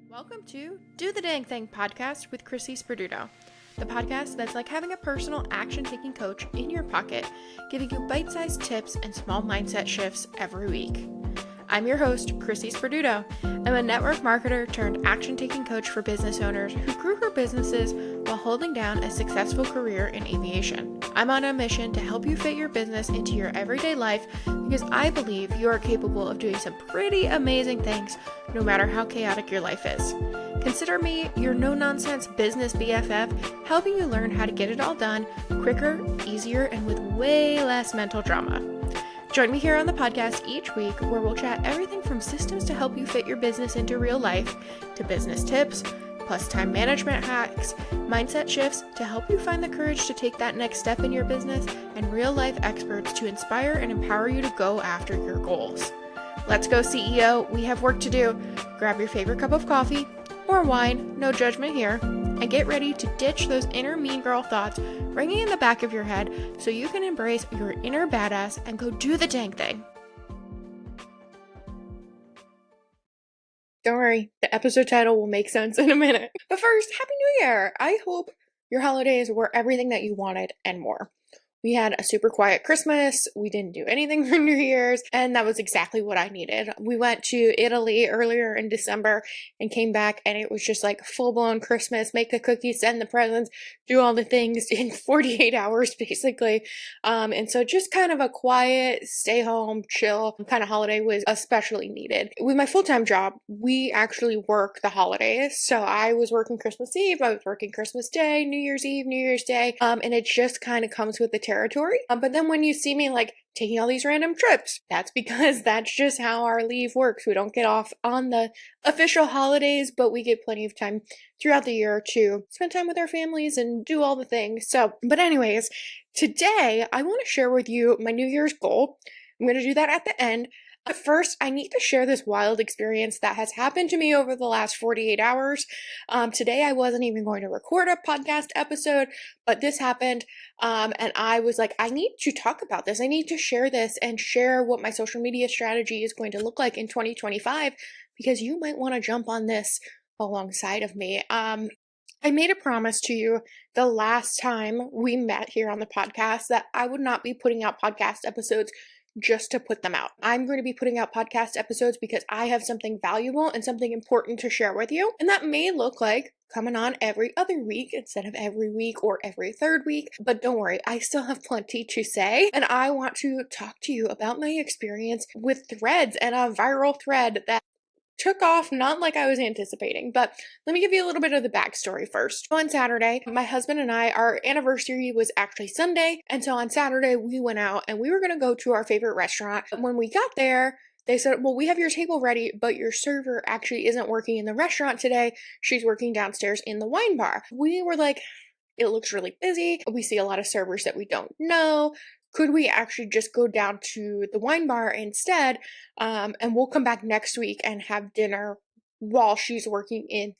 Welcome to Do the Dang Thing podcast with Chrissi, the podcast that's like having a personal action-taking coach in your pocket, giving you bite-sized tips and small mindset shifts every week. I'm your host, Chrissi. I'm a network marketer turned action-taking coach for business owners who grew her businesses while holding down a successful career in aviation. I'm on a mission to help you fit your business into your everyday life because I believe you are capable of doing some pretty amazing things no matter how chaotic your life is. Consider me your no-nonsense business BFF, helping you learn how to get it all done quicker, easier, and with way less mental drama. Join me here on the podcast each week where we'll chat everything from systems to help you fit your business into real life, to business tips, plus time management hacks, mindset shifts to help you find the courage to take that next step in your business, and real life experts to inspire and empower you to go after your goals. Let's go, CEO. We have work to do. Grab your favorite cup of coffee or wine, no judgment here, and get ready to ditch those inner mean girl thoughts ringing in the back of your head so you can embrace your inner badass and go do the dang thing. Don't worry, the episode title will make sense in a minute. But first, Happy New Year! I hope your holidays were everything that you wanted and more. We had a super quiet Christmas, we didn't do anything for New Year's, and that was exactly what I needed. We went to Italy earlier in December and came back, and it was just like full-blown Christmas, make the cookies, send the presents, do all the things in 48 hours, basically. And so just kind of a quiet, stay home, chill kind of holiday was especially needed. With my full-time job, we actually work the holidays, so I was working Christmas Eve, I was working Christmas Day, New Year's Eve, New Year's Day, and it just kind of comes with the territory. But then when you see me like taking all these random trips, that's because that's just how our leave works. We don't get off on the official holidays, but we get plenty of time throughout the year to spend time with our families and do all the things. But anyways, today I want to share with you my New Year's goal. I'm going to do that at the end. But first, I need to share this wild experience that has happened to me over the last 48 hours. Today, I wasn't even going to record a podcast episode, but this happened, and I was like, I need to talk about this. I need to share this and share what my social media strategy is going to look like in 2025, because you might want to jump on this alongside of me. I made a promise to you the last time we met here on the podcast that I would not be putting out podcast episodes just to put them out. I'm going to be putting out podcast episodes because I have something valuable and something important to share with you. And that may look like coming on every other week instead of every week or every third week. But don't worry, I still have plenty to say. And I want to talk to you about my experience with threads and a viral thread that took off not like I was anticipating, but let me give you a little bit of the backstory first. On Saturday, my husband and I, our anniversary was actually Sunday, and so on Saturday we went out and we were going to go to our favorite restaurant. When we got there, they said, well, we have your table ready, but your server actually isn't working in the restaurant today. She's working downstairs in the wine bar. We were like, it looks really busy. We see a lot of servers that we don't know. Could we actually just go down to the wine bar instead, and we'll come back next week and have dinner while she's working in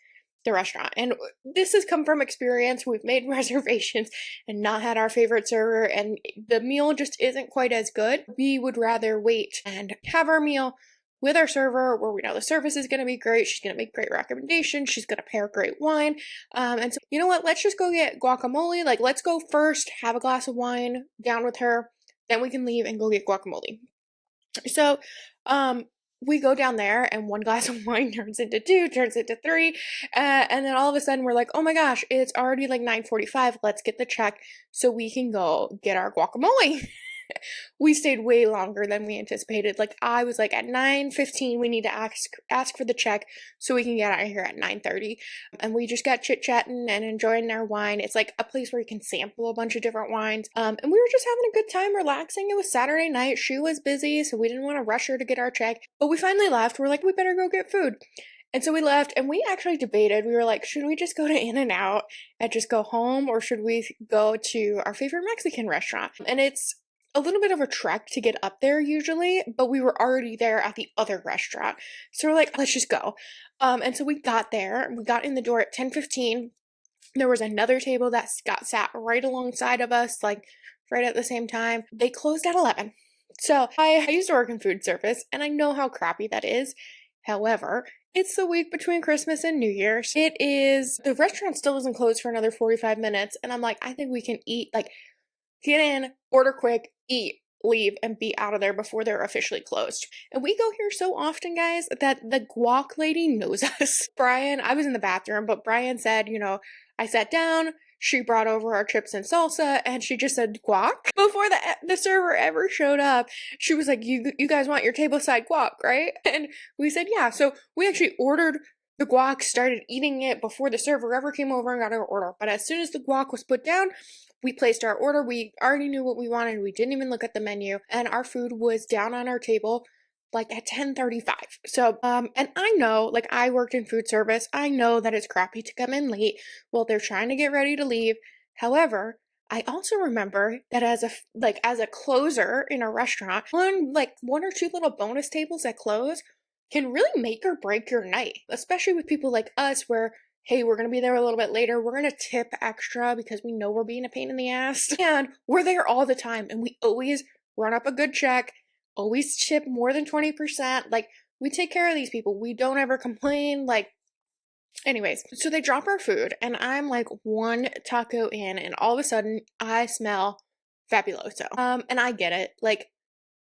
the restaurant? And this has come from experience. We've made reservations and not had our favorite server, and the meal just isn't quite as good. We would rather wait and have our meal with our server where we know the service is going to be great. She's going to make great recommendations. She's going to pair great wine. And so, you know what? Let's just go get guacamole. Like, let's go first, have a glass of wine down with her. Then we can leave and go get guacamole. So, we go down there and one glass of wine turns into two, turns into three. And then all of a sudden we're like, oh my gosh, it's already like 9:45. Let's get the check so we can go get our guacamole. We stayed way longer than we anticipated. Like, I was like, at 9:15 we need to ask for the check so we can get out of here at 9:30. And we just got chit-chatting and enjoying our wine. It's like a place where you can sample a bunch of different wines. And we were just having a good time, relaxing. It was Saturday night. She was busy, so we didn't want to rush her to get our check. But we finally left. We're like, we better go get food. And so we left, and we actually debated. We were like, should we just go to In-N-Out and just go home, or should we go to our favorite Mexican restaurant? And it's a little bit of a trek to get up there usually, but we were already there at the other restaurant. So we're like, let's just go. And so we got there. We got in the door at 10:15. There was another table that got sat right alongside of us, like right at the same time. They closed at 11. So I used to work in food service, and I know how crappy that is. However, it's the week between Christmas and New Year's. The restaurant still isn't closed for another 45 minutes. And I'm like, I think we can eat, like, get in, order quick, eat, leave, and be out of there before they're officially closed. And we go here so often, guys, that the guac lady knows us. Brian, I was in the bathroom, but Brian said, I sat down, she brought over our chips and salsa, and she just said guac. Before the server ever showed up, she was like, you guys want your tableside guac, right? And we said, yeah. So we actually ordered the guac, started eating it before the server ever came over and got our order. But as soon as the guac was put down, we placed our order. We already knew what we wanted. We didn't even look at the menu, and our food was down on our table like at 10:35. So, and I know, like, I worked in food service. I know that it's crappy to come in late while they're trying to get ready to leave. However, I also remember that as a closer in a restaurant, one or two little bonus tables that close can really make or break your night, especially with people like us where, hey, we're going to be there a little bit later. We're going to tip extra because we know we're being a pain in the ass. And we're there all the time, and we always run up a good check, always tip more than 20%. Like, we take care of these people. We don't ever complain. Like, anyways, so they drop our food, and I'm like one taco in, and all of a sudden I smell fabuloso. And I get it. Like,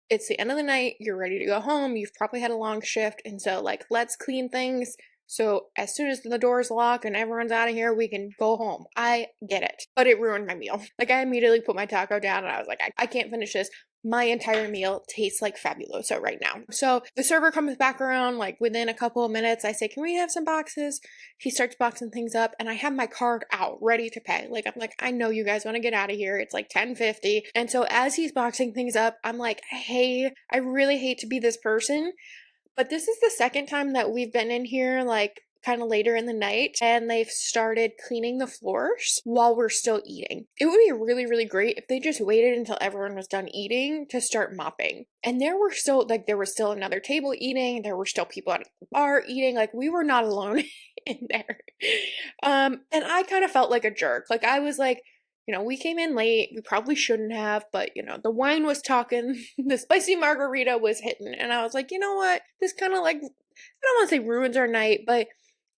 it's the end of the night, you're ready to go home, you've probably had a long shift, and so, like, let's clean things so as soon as the doors lock and everyone's out of here, we can go home. I get it. But it ruined my meal. Like, I immediately put my taco down, and I was like, I can't finish this. My entire meal tastes like fabuloso right now. So the server comes back around, like, within a couple of minutes. I say, can we have some boxes? He starts boxing things up, and I have my card out ready to pay. Like, I'm like, I know you guys want to get out of here. It's like 10:50. And so as he's boxing things up, I'm like, hey, I really hate to be this person, but this is the second time that we've been in here, like, kind of later in the night, and they've started cleaning the floors while we're still eating. It would be really, really great if they just waited until everyone was done eating to start mopping. And there was still another table eating. There were still people at the bar eating. Like, we were not alone in there. And I kind of felt like a jerk. Like, I was like, we came in late. We probably shouldn't have, but, the wine was talking. The spicy margarita was hitting. And I was like, you know what? This kind of, like, I don't want to say ruins our night, but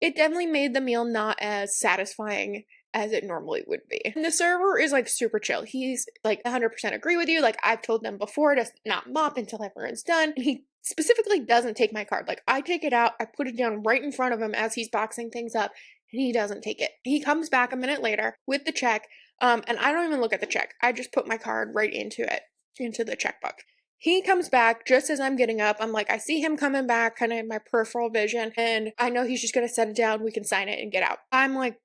it definitely made the meal not as satisfying as it normally would be. And the server is, like, super chill. He's like 100% agree with you. Like, I've told them before to not mop until everyone's done. And he specifically doesn't take my card. Like, I take it out, I put it down right in front of him as he's boxing things up, and he doesn't take it. He comes back a minute later with the check. And I don't even look at the check. I just put my card right into the checkbook. He comes back just as I'm getting up. I'm like, I see him coming back kind of in my peripheral vision, and I know he's just going to set it down. We can sign it and get out. I'm like,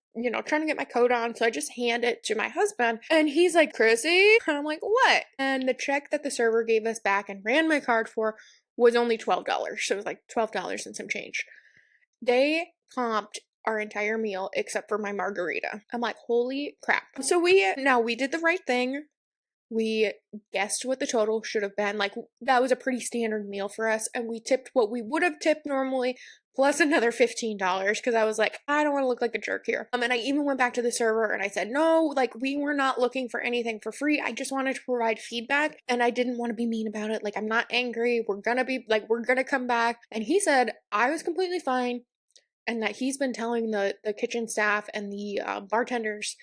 trying to get my coat on, so I just hand it to my husband, and he's like, Chrissy? And I'm like, what? And the check that the server gave us back and ran my card for was only $12. So it was like $12 and some change. They comped our entire meal except for my margarita. I'm like, holy crap. So we did the right thing. We guessed what the total should have been. Like, that was a pretty standard meal for us, and we tipped what we would have tipped normally, plus another $15, because I was like, I don't want to look like a jerk here. And I even went back to the server and I said, no, like, we were not looking for anything for free. I just wanted to provide feedback, and I didn't want to be mean about it. Like, I'm not angry. We're gonna come back. And he said I was completely fine, and that he's been telling the kitchen staff and the bartenders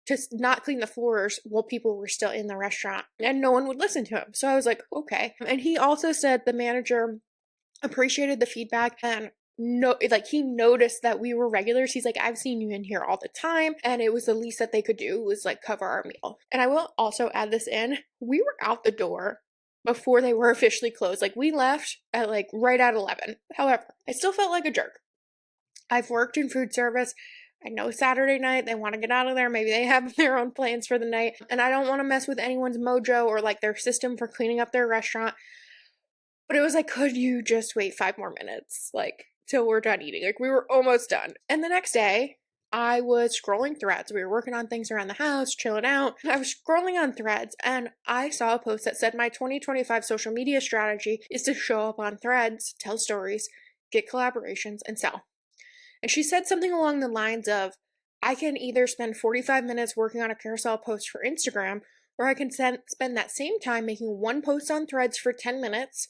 to not clean the floors while people were still in the restaurant, and no one would listen to him. So I was like, okay. And he also said the manager appreciated the feedback, and he noticed that we were regulars. He's like, I've seen you in here all the time, and it was the least that they could do was, like, cover our meal. And I will also add this in, we were out the door before they were officially closed. Like, we left at, like, right at 11. However, I still felt like a jerk. I've worked in food service. I know Saturday night they want to get out of there. Maybe they have their own plans for the night. And I don't want to mess with anyone's mojo or, like, their system for cleaning up their restaurant. But it was like, could you just wait 5 more minutes? Like, till we're done eating. Like, we were almost done. And the next day, I was scrolling threads. We were working on things around the house, chilling out. I was scrolling on threads, and I saw a post that said my 2025 social media strategy is to show up on threads, tell stories, get collaborations, and sell. And she said something along the lines of, I can either spend 45 minutes working on a carousel post for Instagram, or I can spend that same time making one post on threads for 10 minutes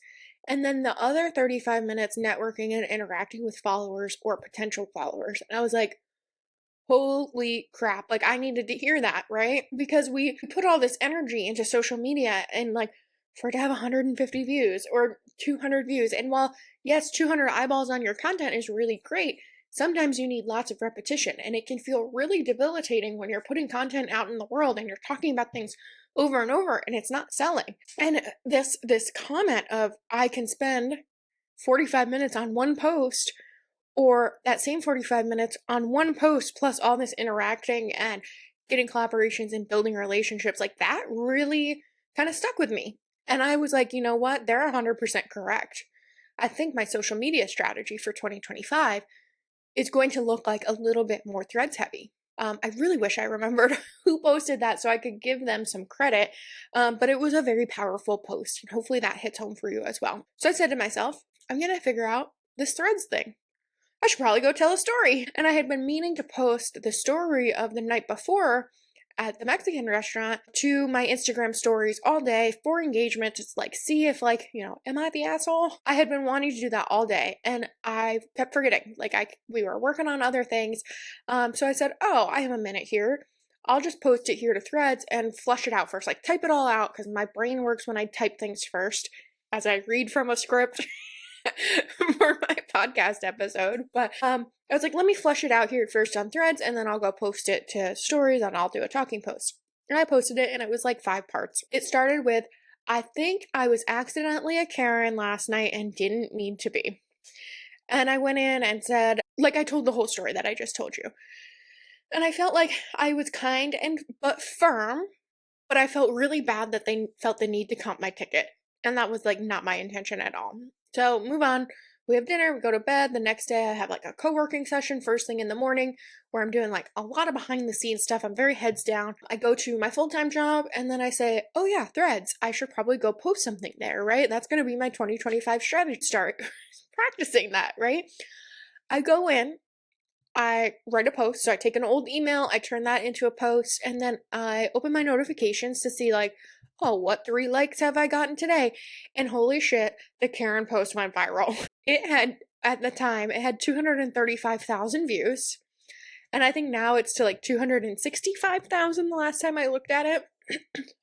And then the other 35 minutes networking and interacting with followers or potential followers. And I was like, holy crap, like I needed to hear that, right? Because we put all this energy into social media and like for it to have 150 views or 200 views. And while, yes, 200 eyeballs on your content is really great, sometimes you need lots of repetition and it can feel really debilitating when you're putting content out in the world and you're talking about things over and over and it's not selling. And this comment of I can spend 45 minutes on one post or that same 45 minutes on one post plus all this interacting and getting collaborations and building relationships, like that really kind of stuck with me. And I was like, you know what? They're 100% correct. I think my social media strategy for 2025 is going to look like a little bit more threads heavy. I really wish I remembered who posted that so I could give them some credit, but it was a very powerful post, and hopefully that hits home for you as well. So I said to myself, I'm going to figure out this threads thing. I should probably go tell a story. And I had been meaning to post the story of the night before at the Mexican restaurant to my Instagram stories all day for engagement to like see if like, am I the asshole? I had been wanting to do that all day and I kept forgetting. Like we were working on other things. So I said, oh, I have a minute here. I'll just post it here to threads and flush it out first. Like type it all out because my brain works when I type things first as I read from a script. For my podcast episode, but I was like, let me flush it out here first on threads and then I'll go post it to stories and I'll do a talking post. And I posted it and it was like 5 parts. It started with, I think I was accidentally a Karen last night and didn't need to be. And I went in and said, like I told the whole story that I just told you. And I felt like I was kind but firm, but I felt really bad that they felt the need to comp my ticket. And that was like not my intention at all. So move on. We have dinner, we go to bed. The next day I have like a co-working session first thing in the morning where I'm doing like a lot of behind the scenes stuff. I'm very heads down. I go to my full-time job and then I say, oh yeah, threads. I should probably go post something there, right? That's going to be my 2025 strategy start. Practicing that, right? I go in, I write a post. So I take an old email, I turn that into a post, and then I open my notifications to see like, oh, what 3 likes have I gotten today? And holy shit, the Karen post went viral. It had, at the time, it had 235,000 views. And I think now it's to like 265,000 the last time I looked at it.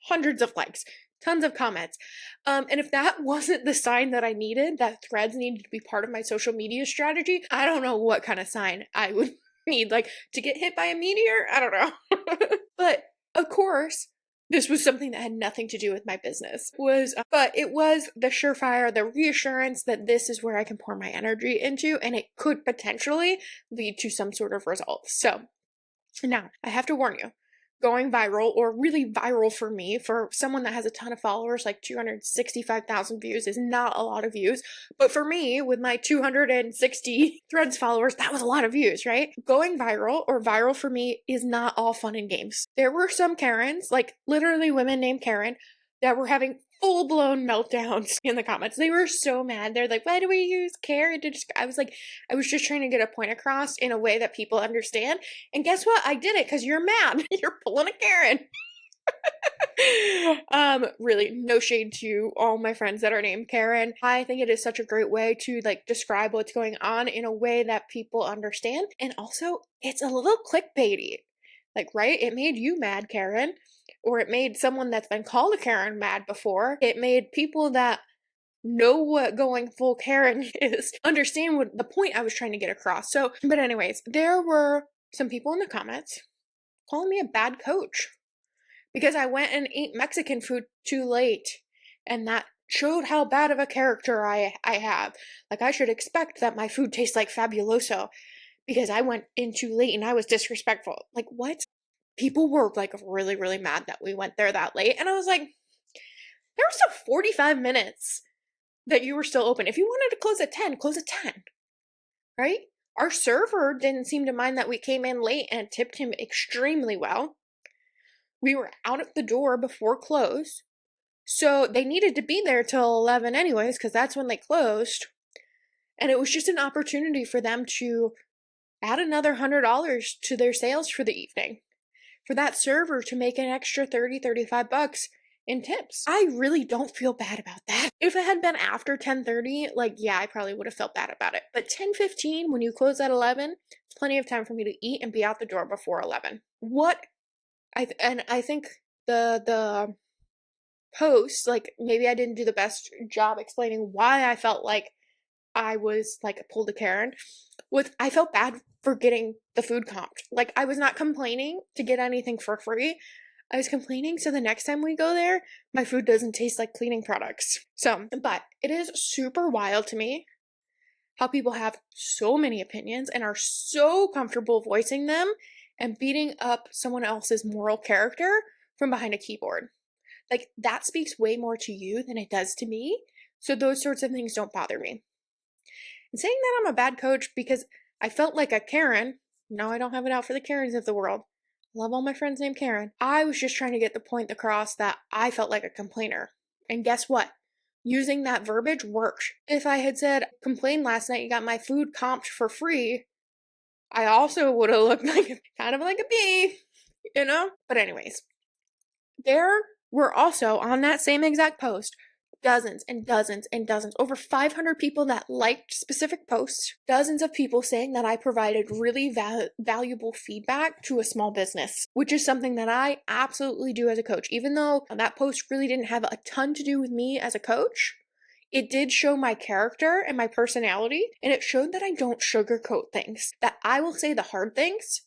Hundreds of likes, tons of comments. And if that wasn't the sign that I needed, that threads needed to be part of my social media strategy, I don't know what kind of sign I would need, like to get hit by a meteor? I don't know. But of course, this was something that had nothing to do with my business. But it was the surefire, the reassurance that this is where I can pour my energy into and it could potentially lead to some sort of results. So now I have to warn you, going viral, or really viral for me, for someone that has a ton of followers, like 265,000 views is not a lot of views. But for me, with my 260 threads followers, that was a lot of views, right? Going viral, or viral for me, is not all fun and games. There were some Karens, like literally women named Karen, that were having full-blown meltdowns in the comments. They were so mad. They're like, why do we use Karen to just... I was like, I was just trying to get a point across in a way that people understand. And guess what? I did it because you're mad. You're pulling a Karen. Really, no shade to all my friends that are named Karen. I think it is such a great way to like describe what's going on in a way that people understand. And also, it's a little clickbaity. Like, right? It made you mad, Karen. Or it made someone that's been called a Karen mad before. It made people that know what going full Karen is understand what the point I was trying to get across. So, but anyways, there were some people in the comments calling me a bad coach because I went and ate Mexican food too late. And that showed how bad of a character I have. Like, I should expect that my food tastes like Fabuloso because I went in too late and I was disrespectful. Like, what? People were like really, really mad that we went there that late. And I was like, there were still 45 minutes that you were still open. If you wanted to close at 10, close at 10, right? Our server didn't seem to mind that we came in late and tipped him extremely well. We were out at the door before close. So they needed to be there till 11 anyways, because that's when they closed. And it was just an opportunity for them to add another $100 to their sales for the evening. For that server to make an extra $30, $35 in tips. I really don't feel bad about that. If it had been after 10:30, like, yeah, I probably would have felt bad about it. But 10:15, when you close at 11, it's plenty of time for me to eat and be out the door before 11. I think the post, like, maybe I didn't do the best job explaining why I felt like I was like pulled a Karen, was I felt bad for getting the food comped. Like, I was not complaining to get anything for free. I was complaining so the next time we go there, my food doesn't taste like cleaning products. So, but it is super wild to me how people have so many opinions and are so comfortable voicing them and beating up someone else's moral character from behind a keyboard. Like, that speaks way more to you than it does to me. So those sorts of things don't bother me. And saying that I'm a bad coach because I felt like a Karen, no, I don't have it out for the Karens of the world. I love all my friends named Karen. I was just trying to get the point across that I felt like a complainer. And guess what? Using that verbiage worked. If I had said, complained last night, you got my food comped for free, I also would have looked like kind of like a bee, you know? But anyways, there were also on that same exact post dozens and dozens and dozens, over 500 people that liked specific posts, dozens of people saying that I provided really valuable feedback to a small business, which is something that I absolutely do as a coach. Even though that post really didn't have a ton to do with me as a coach, it did show my character and my personality, and it showed that I don't sugarcoat things, that I will say the hard things.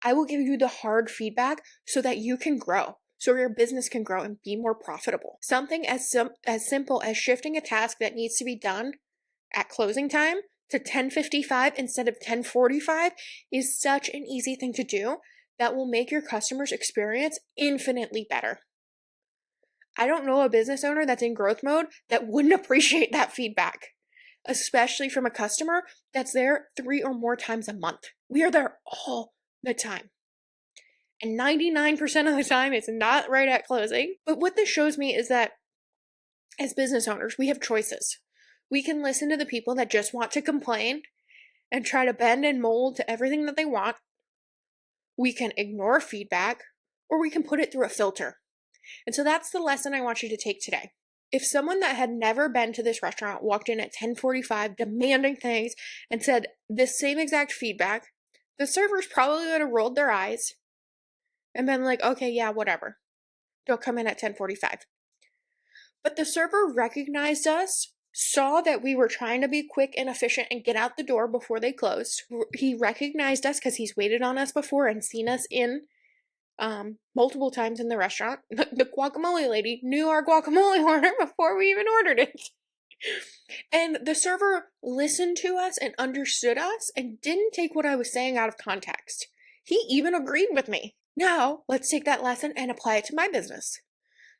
I will give you the hard feedback so that you can grow, so your business can grow and be more profitable. Something as simple as shifting a task that needs to be done at closing time to 10:55 instead of 10:45 is such an easy thing to do that will make your customer's experience infinitely better. I don't know a business owner that's in growth mode that wouldn't appreciate that feedback, especially from a customer that's there 3 or more times a month. We are there all the time. And 99% of the time, it's not right at closing. But what this shows me is that as business owners, we have choices. We can listen to the people that just want to complain and try to bend and mold to everything that they want. We can ignore feedback, or we can put it through a filter. And so that's the lesson I want you to take today. If someone that had never been to this restaurant walked in at 10:45 demanding things and said this same exact feedback, the servers probably would have rolled their eyes and been like, okay, yeah, whatever. Don't come in at 10:45. But the server recognized us, saw that we were trying to be quick and efficient and get out the door before they closed. He recognized us because he's waited on us before and seen us in multiple times in the restaurant. The guacamole lady knew our guacamole order before we even ordered it. And the server listened to us and understood us and didn't take what I was saying out of context. He even agreed with me. Now, let's take that lesson and apply it to my business.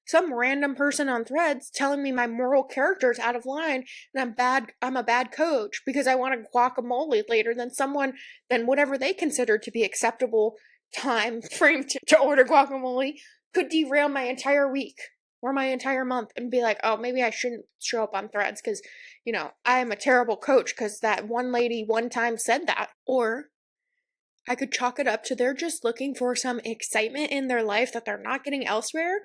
Some random person on Threads telling me my moral character is out of line and I'm a bad coach because I want a guacamole later than whatever they consider to be acceptable time frame to order guacamole could derail my entire week or my entire month and be like, oh, maybe I shouldn't show up on Threads because, I am a terrible coach because that one lady one time said that. Or I could chalk it up to they're just looking for some excitement in their life that they're not getting elsewhere,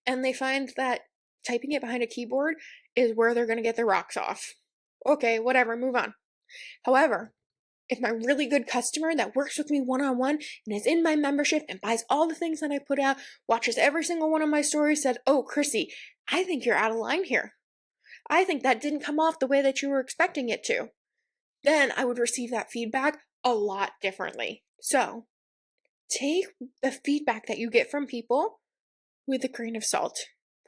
and they find that typing it behind a keyboard is where they're going to get their rocks off. Okay, whatever, move on. However, if my really good customer that works with me one-on-one and is in my membership and buys all the things that I put out, watches every single one of my stories, said, oh, Chrissy, I think you're out of line here. I think that didn't come off the way that you were expecting it to. Then I would receive that feedback a lot differently. So, take the feedback that you get from people with a grain of salt.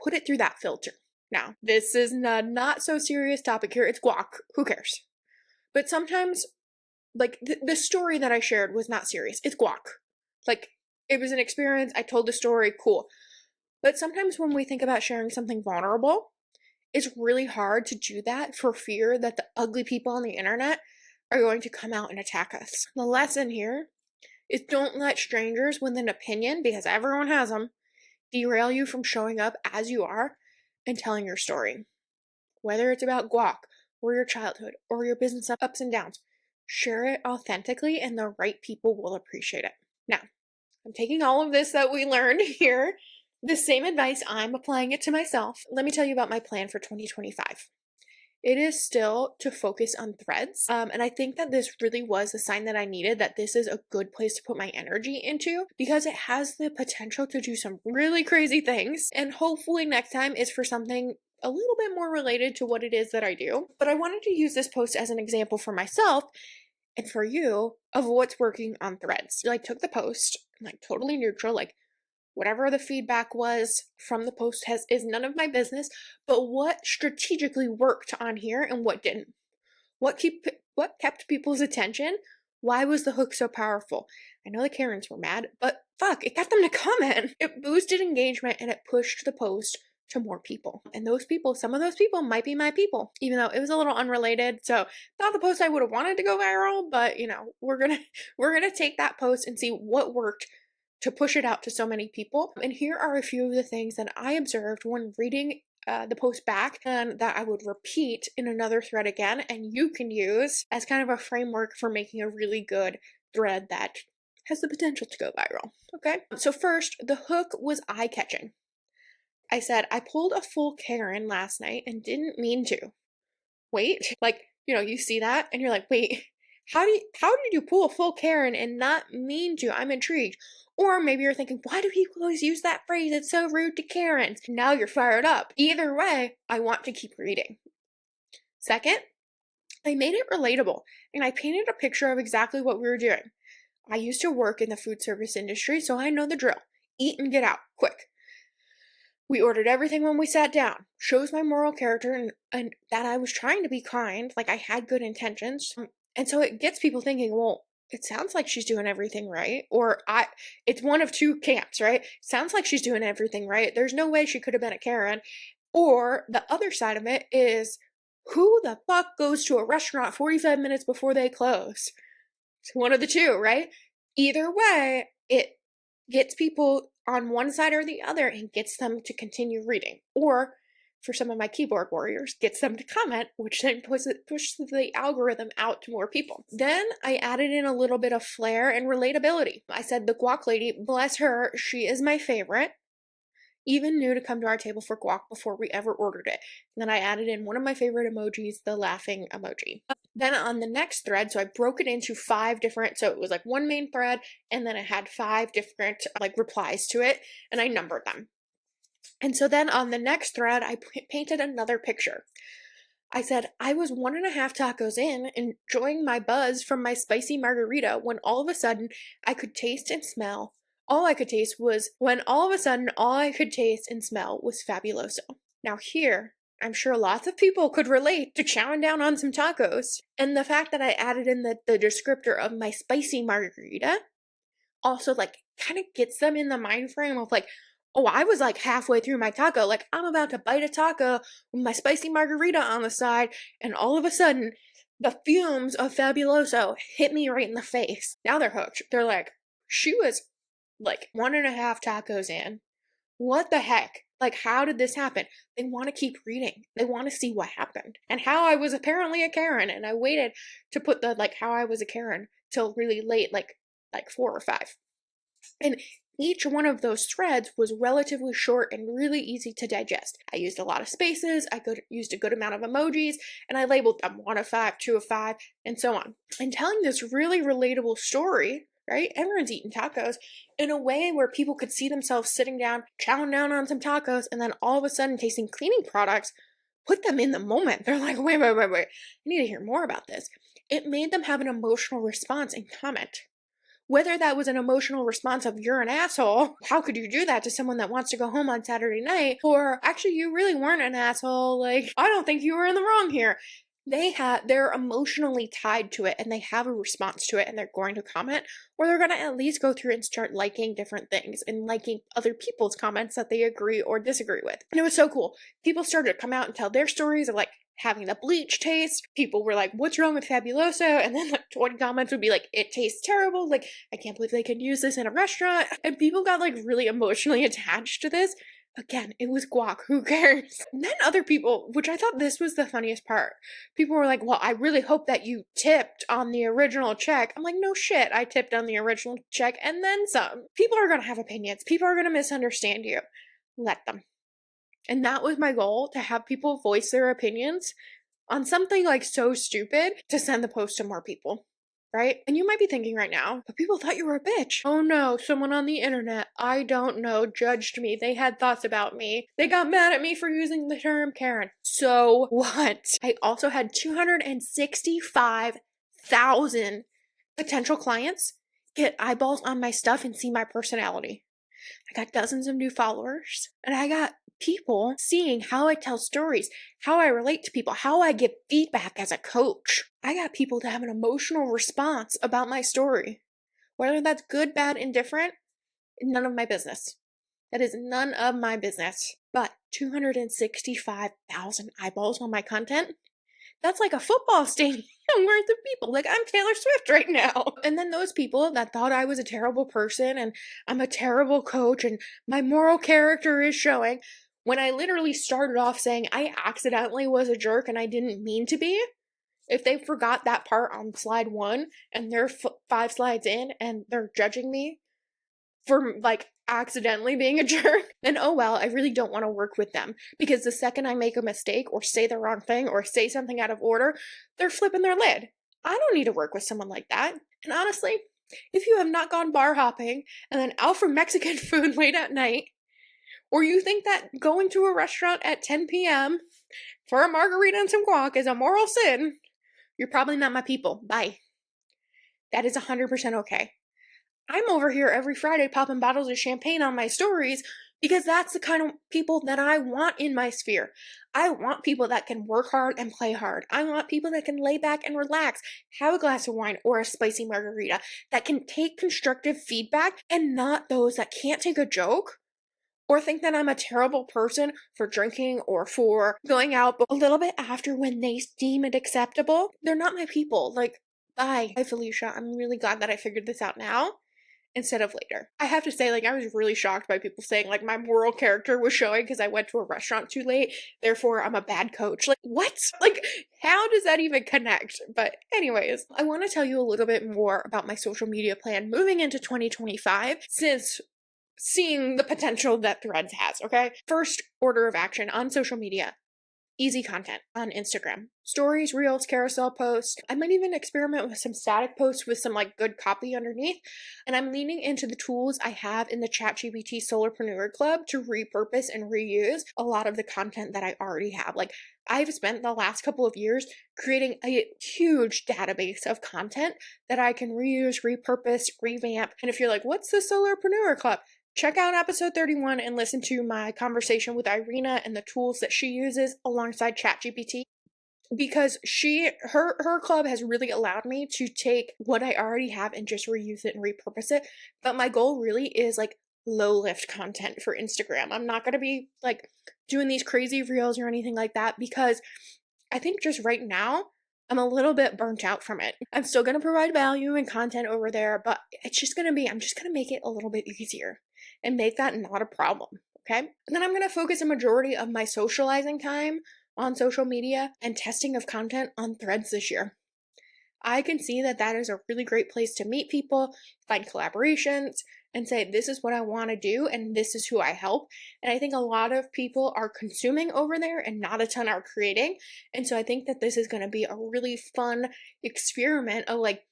Put it through that filter. Now, this is a not so serious topic here. It's guac. Who cares? But sometimes, like, the story that I shared was not serious. It's guac. Like, it was an experience. I told the story. Cool. But sometimes when we think about sharing something vulnerable, it's really hard to do that for fear that the ugly people on the internet are going to come out and attack us. The lesson here is don't let strangers with an opinion, because everyone has them, derail you from showing up as you are and telling your story. Whether it's about guac or your childhood or your business ups and downs, share it authentically and the right people will appreciate it. Now, I'm taking all of this that we learned here The same advice, I'm applying it to myself. Let me tell you about my plan for 2025. It is still to focus on threads. And I think that this really was a sign that I needed, that this is a good place to put my energy into because it has the potential to do some really crazy things. And hopefully next time is for something a little bit more related to what it is that I do. But I wanted to use this post as an example for myself and for you of what's working on threads. Like, took the post, like totally neutral, like whatever the feedback was from the post is none of my business, but what strategically worked on here and what didn't. What kept people's attention? Why was the hook so powerful? I know the Karens were mad, but fuck, it got them to comment. It boosted engagement and it pushed the post to more people. And those people, some of those people might be my people, even though it was a little unrelated. So not the post I would have wanted to go viral, but we're gonna take that post and see what worked to push it out to so many people. And here are a few of the things that I observed when reading the post back and that I would repeat in another thread again, and you can use as kind of a framework for making a really good thread that has the potential to go viral. Okay, so first, the hook was eye-catching. I said, I pulled a full Karen last night and didn't mean to. Wait, like, you see that and you're like, wait, how did you pull a full Karen and not mean to? I'm intrigued. Or maybe you're thinking, why do people always use that phrase? It's so rude to Karens. Now you're fired up. Either way, I want to keep reading. Second, I made it relatable and I painted a picture of exactly what we were doing. I used to work in the food service industry, so I know the drill. Eat and get out, quick. We ordered everything when we sat down. Shows my moral character and that I was trying to be kind, like I had good intentions. And so it gets people thinking, well, it sounds like she's doing everything right. It's one of two camps, right? Sounds like she's doing everything right. There's no way she could have been a Karen. Or the other side of it is, who the fuck goes to a restaurant 45 minutes before they close? It's one of the two, right? Either way, it gets people on one side or the other and gets them to continue reading. Or, for some of my keyboard warriors, gets them to comment, which then pushes the algorithm out to more people. Then I added in a little bit of flair and relatability. I said the guac lady, bless her, she is my favorite. Even knew to come to our table for guac before we ever ordered it. And then I added in one of my favorite emojis, the laughing emoji. Then on the next thread, so I broke it into 5 different, so it was like one main thread, and then it had 5 different replies to it, and I numbered them. And so then on the next thread, I painted another picture. I said, I was 1.5 tacos in, enjoying my buzz from my spicy margarita, when all of a sudden I could taste and smell. All I could taste was Fabuloso. Now here, I'm sure lots of people could relate to chowing down on some tacos. And the fact that I added in the descriptor of my spicy margarita also kind of gets them in the mind frame of oh, I was halfway through my taco, I'm about to bite a taco with my spicy margarita on the side, and all of a sudden, the fumes of Fabuloso hit me right in the face. Now they're hooked. They're like, she was 1.5 tacos in. What the heck? How did this happen? They want to keep reading. They want to see what happened. And how I was apparently a Karen, and I waited to put the how I was a Karen till really late, like 4 or 5. And each one of those threads was relatively short and really easy to digest. I used a lot of spaces, used a good amount of emojis, and I labeled them 1 of 5, 2 of 5, and so on. And telling this really relatable story, right? Everyone's eating tacos in a way where people could see themselves sitting down, chowing down on some tacos, and then all of a sudden tasting cleaning products, put them in the moment. They're like, wait, I need to hear more about this. It made them have an emotional response and comment. Whether that was an emotional response of, you're an asshole, how could you do that to someone that wants to go home on Saturday night? Or, actually, you really weren't an asshole, I don't think you were in the wrong here. They're emotionally tied to it, and they have a response to it, and they're going to comment, or they're going to at least go through and start liking different things and liking other people's comments that they agree or disagree with. And it was so cool. People started to come out and tell their stories of having the bleach taste. People were like, what's wrong with Fabuloso? And then 20 comments would be like, it tastes terrible. I can't believe they could use this in a restaurant. And people got really emotionally attached to this. Again, it was guac. Who cares? And then other people, which I thought this was the funniest part. People were like, well, I really hope that you tipped on the original check. I'm like, no shit. I tipped on the original check and then some. People are going to have opinions. People are going to misunderstand you. let them. And that was my goal, to have people voice their opinions on something like so stupid to send the post to more people. Right? And you might be thinking right now, but people thought you were a bitch. Oh no, someone on the internet, I don't know, judged me. They had thoughts about me. They got mad at me for using the term Karen. So what? I also had 265,000 potential clients get eyeballs on my stuff and see my personality. I got dozens of new followers, and I got people seeing how I tell stories, how I relate to people, how I give feedback as a coach. I got people to have an emotional response about my story. Whether that's good, bad, indifferent, none of my business. That is none of my business. But 265,000 eyeballs on my content, that's like a football stadium worth of people. Like, I'm Taylor Swift right now. And then those people that thought I was a terrible person and I'm a terrible coach and my moral character is showing, when I literally started off saying I accidentally was a jerk and I didn't mean to be, if they forgot that part on slide 1 and they're 5 slides in and they're judging me for like accidentally being a jerk, then oh well, I really don't want to work with them, because the second I make a mistake or say the wrong thing or say something out of order, they're flipping their lid. I don't need to work with someone like that. And honestly, if you have not gone bar hopping and then out for Mexican food late at night, or you think that going to a restaurant at 10 p.m. for a margarita and some guac is a moral sin, you're probably not my people. Bye. That is 100% okay. I'm over here every Friday popping bottles of champagne on my stories because that's the kind of people that I want in my sphere. I want people that can work hard and play hard. I want people that can lay back and relax, have a glass of wine or a spicy margarita, that can take constructive feedback, and not those that can't take a joke or think that I'm a terrible person for drinking or for going out a little bit after when they deem it acceptable. They're not my people. Like, bye. Hi, Felicia. I'm really glad that I figured this out now instead of later. I have to say, like, I was really shocked by people saying, like, my moral character was showing because I went to a restaurant too late, therefore I'm a bad coach. Like, what? Like, how does that even connect? But anyways, I want to tell you a little bit more about my social media plan moving into 2025, since seeing the potential that Threads has, okay? First order of action on social media. Easy content on Instagram. Stories, reels, carousel posts. I might even experiment with some static posts with some like good copy underneath. And I'm leaning into the tools I have in the ChatGPT Solopreneur Club to repurpose and reuse a lot of the content that I already have. Like, I've spent the last couple of years creating a huge database of content that I can reuse, repurpose, revamp. And if you're like, what's the Solopreneur Club? Check out episode 31 and listen to my conversation with Irina and the tools that she uses alongside ChatGPT, because her club has really allowed me to take what I already have and just reuse it and repurpose it. But my goal really is like low lift content for Instagram. I'm not going to be like doing these crazy reels or anything like that, because I think just right now I'm a little bit burnt out from it. I'm still going to provide value and content over there, but I'm just going to make it a little bit easier and make that not a problem. Okay. And then I'm going to focus a majority of my socializing time on social media and testing of content on Threads this year. I can see that that is a really great place to meet people, find collaborations, and say, this is what I want to do and this is who I help. And I think a lot of people are consuming over there and not a ton are creating. And so I think that this is going to be a really fun experiment of like,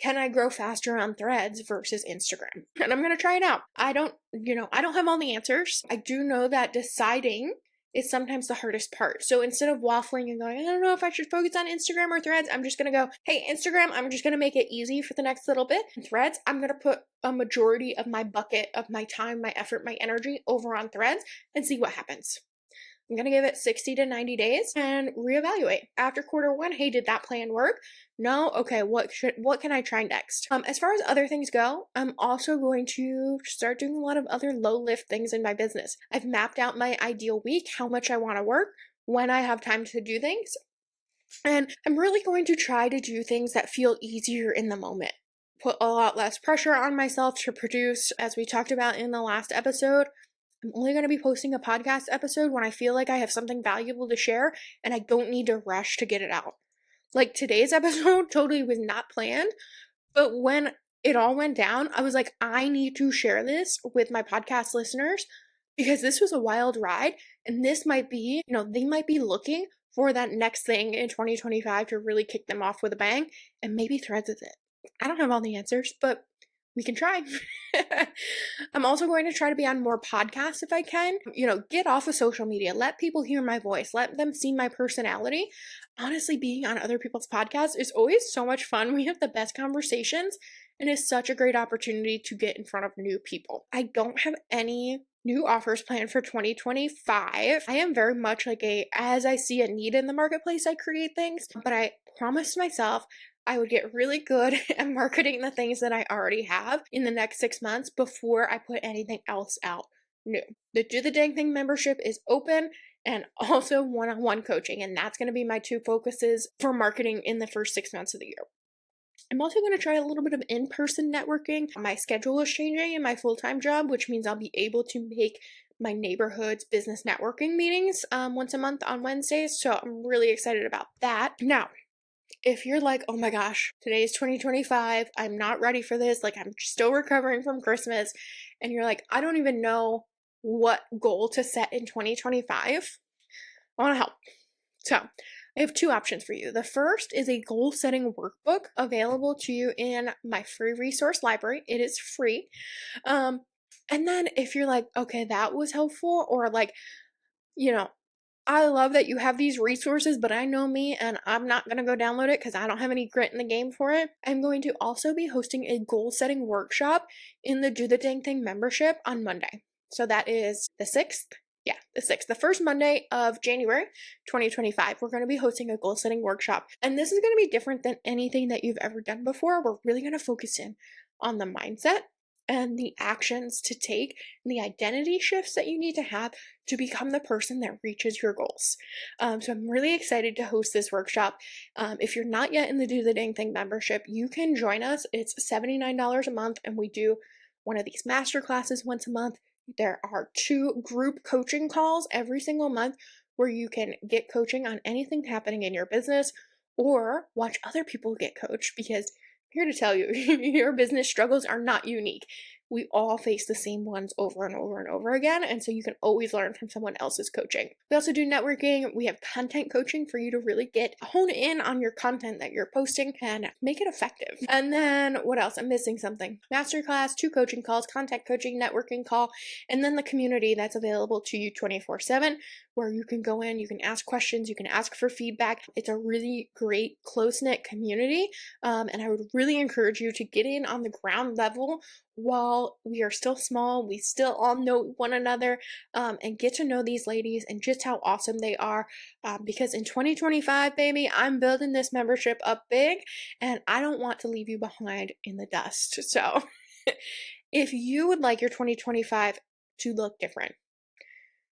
can I grow faster on Threads versus Instagram? And I'm going to try it out. I don't have all the answers. I do know that deciding is sometimes the hardest part. So instead of waffling and going, I don't know if I should focus on Instagram or Threads, I'm just going to go, hey, Instagram, I'm just going to make it easy for the next little bit. And Threads, I'm going to put a majority of my bucket of my time, my effort, my energy over on Threads and see what happens. I'm going to give it 60 to 90 days and reevaluate. After quarter 1, hey, did that plan work? No? Okay, what can I try next? As far as other things go, I'm also going to start doing a lot of other low lift things in my business. I've mapped out my ideal week, how much I want to work, when I have time to do things. And I'm really going to try to do things that feel easier in the moment. Put a lot less pressure on myself to produce, as we talked about in the last episode. I'm only going to be posting a podcast episode when I feel like I have something valuable to share and I don't need to rush to get it out. Like today's episode totally was not planned, but when it all went down, I was like, I need to share this with my podcast listeners because this was a wild ride, and this might be, they might be looking for that next thing in 2025 to really kick them off with a bang, and maybe Threads is it. I don't have all the answers, but we can try. I'm also going to try to be on more podcasts if I can. Get off of social media. Let people hear my voice. Let them see my personality. Honestly, being on other people's podcasts is always so much fun. We have the best conversations, and it's such a great opportunity to get in front of new people. I don't have any new offers planned for 2025. I am very much like as I see a need in the marketplace, I create things, but I promised myself I would get really good at marketing the things that I already have in the next 6 months before I put anything else out new. The Do the Dang Thing membership is open, and also one-on-one coaching, and that's going to be my 2 focuses for marketing in the first 6 months of the year. I'm also going to try a little bit of in-person networking. My schedule is changing in my full-time job, which means I'll be able to make my neighborhood's business networking meetings once a month on Wednesdays, so I'm really excited about that. Now, if you're like, oh my gosh, today's 2025, I'm not ready for this, like I'm still recovering from Christmas, and you're like, I don't even know what goal to set in 2025, I want to help. So I have 2 options for you. The first is a goal setting workbook available to you in my free resource library. It is free. And then if you're like, okay, that was helpful, or like, I love that you have these resources, but I know me and I'm not going to go download it because I don't have any grit in the game for it. I'm going to also be hosting a goal setting workshop in the Do the Dang Thing membership on Monday. So that is the 6th. Yeah, the 6th, the first Monday of January 2025. We're going to be hosting a goal setting workshop. And this is going to be different than anything that you've ever done before. We're really going to focus in on the mindset and the actions to take and the identity shifts that you need to have to become the person that reaches your goals. So I'm really excited to host this workshop. If you're not yet in the Do the Dang Thing membership, you can join us. It's $79 a month, and we do one of these master classes once a month. There are 2 group coaching calls every single month where you can get coaching on anything happening in your business or watch other people get coached, because I'm here to tell you, your business struggles are not unique. We all face the same ones over and over and over again, and so you can always learn from someone else's coaching. We also do networking. We have content coaching for you to really hone in on your content that you're posting and make it effective. And then what else? I'm missing something. Masterclass, 2 coaching calls, content coaching, networking call, and then the community that's available to you 24/7, where you can go in, you can ask questions, you can ask for feedback. It's a really great, close-knit community, and I would really encourage you to get in on the ground level while we are still small. We still all know one another, and get to know these ladies and just how awesome they are, because in 2025, baby, I'm building this membership up big, and I don't want to leave you behind in the dust. So if you would like your 2025 to look different,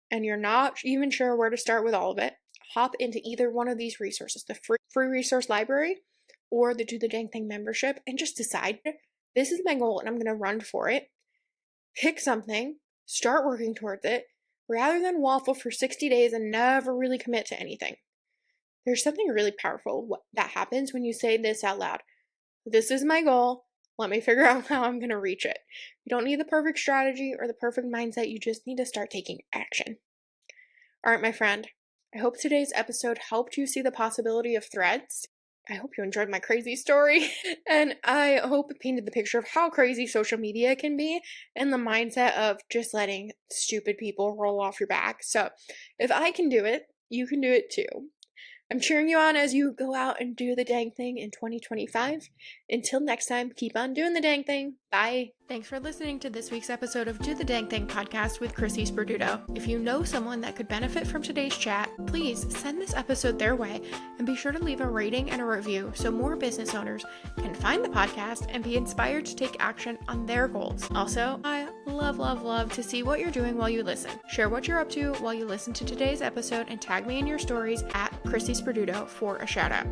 and you're not even sure where to start with all of it, hop into either one of these resources, the free resource library or the Do the Dang Thing membership, and just decide, this is my goal and I'm going to run for it. Pick something, start working towards it, rather than waffle for 60 days and never really commit to anything. There's something really powerful that happens when you say this out loud. This is my goal. Let me figure out how I'm going to reach it. You don't need the perfect strategy or the perfect mindset. You just need to start taking action. All right, my friend. I hope today's episode helped you see the possibility of Threads. I hope you enjoyed my crazy story. And I hope it painted the picture of how crazy social media can be and the mindset of just letting stupid people roll off your back. So if I can do it, you can do it too. I'm cheering you on as you go out and do the dang thing in 2025. Until next time, keep on doing the dang thing. Bye. Thanks for listening to this week's episode of Do the Dang Thing podcast with Chrissi Sperduto. If you know someone that could benefit from today's chat, please send this episode their way and be sure to leave a rating and a review so more business owners can find the podcast and be inspired to take action on their goals. Also, I love to see what you're doing while you listen. Share what you're up to while you listen to today's episode and tag me in your stories at Chrissi Sperduto for a shout out.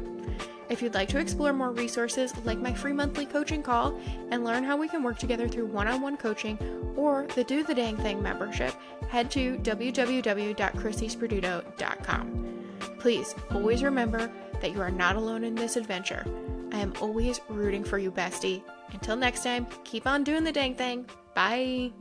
If you'd like to explore more resources like my free monthly coaching call and learn how we can work together through one-on-one coaching or the Do the Dang Thing membership, head to www.chrissisperduto.com. Please always remember that you are not alone in this adventure. I am always rooting for you, bestie. Until next time, keep on doing the dang thing. Bye.